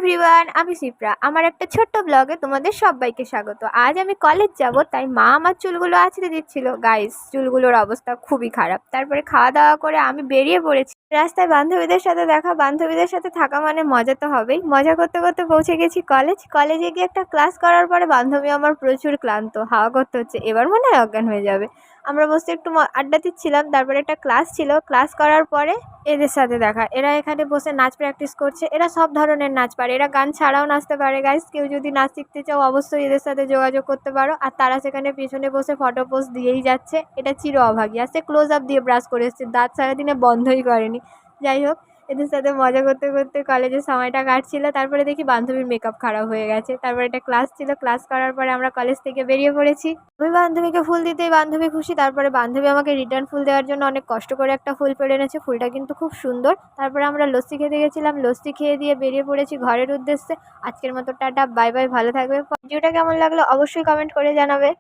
Everyone, আমি শিপ্রা। আমার একটা ছোট্ট ব্লগে তোমাদের সবাইকে স্বাগত। আজ আমি কলেজ যাব, তাই মা আমার চুলগুলো আঁচড়ে দিচ্ছিল। গাইস, চুলগুলোর অবস্থা খুবই খারাপ। তারপরে খাওয়া দাওয়া করে আমি বেরিয়ে পড়েছি। রাস্তায় বান্ধবীদের সাথে দেখা, বান্ধবীদের সাথে থাকা মানে মজা তো হবেই। মজা করতে করতে পৌঁছে গেছি কলেজে গিয়ে একটা ক্লাস করার পরে বান্ধবী আমার প্রচুর ক্লান্ত, হাওয়া করতে হচ্ছে, এবার মনে হয় অজ্ঞান হয়ে যাবে। আমরা বসে একটু আড্ডা দিচ্ছিলাম। তারপরে একটা ক্লাস ছিল, ক্লাস করার পরে এদের সাথে দেখা। এরা এখানে বসে নাচ প্র্যাকটিস করছে। এরা সব ধরনের নাচ পারে, এরা গান ছাড়াও নাচতে পারে। গাইস, কেউ যদি নাচ শিখতে চাও অবশ্যই এদের সাথে যোগাযোগ করতে পারো। আর তারা সেখানে পিছনে বসে ফটো পোস্ট দিয়েই যাচ্ছে। এটা চির অভাগী। আর সে ক্লোজ আপ দিয়ে ব্রাশ করে এসছে, দাঁত সারাদিনে বন্ধই করেনি। যাই হোক, এদের সাথে মজা করতে করতে কলেজের সময়টা কাটছিল। তারপরে দেখি বান্ধবীর মেকআপ খারাপ হয়ে গেছে। তারপরে একটা ক্লাস ছিল, ক্লাস করার পরে আমরা কলেজ থেকে বেরিয়ে পড়েছি। আমি বান্ধবীকে ফুল দিতেই বান্ধবী খুশি। তারপরে বান্ধবী আমাকে রিটার্ন ফুল দেওয়ার জন্য অনেক কষ্ট করে একটা ফুল পেড়ে এনেছে। ফুলটা কিন্তু খুব সুন্দর। তারপরে আমরা লস্যি খেতে গেছিলাম, লস্যি খেয়ে দিয়ে বেরিয়ে পড়েছি ঘরের উদ্দেশ্যে। আজকের মতো টাটা, বাই বাই, ভালো থাকবে। ভিডিওটা কেমন লাগলো অবশ্যই কমেন্ট করে জানাবে।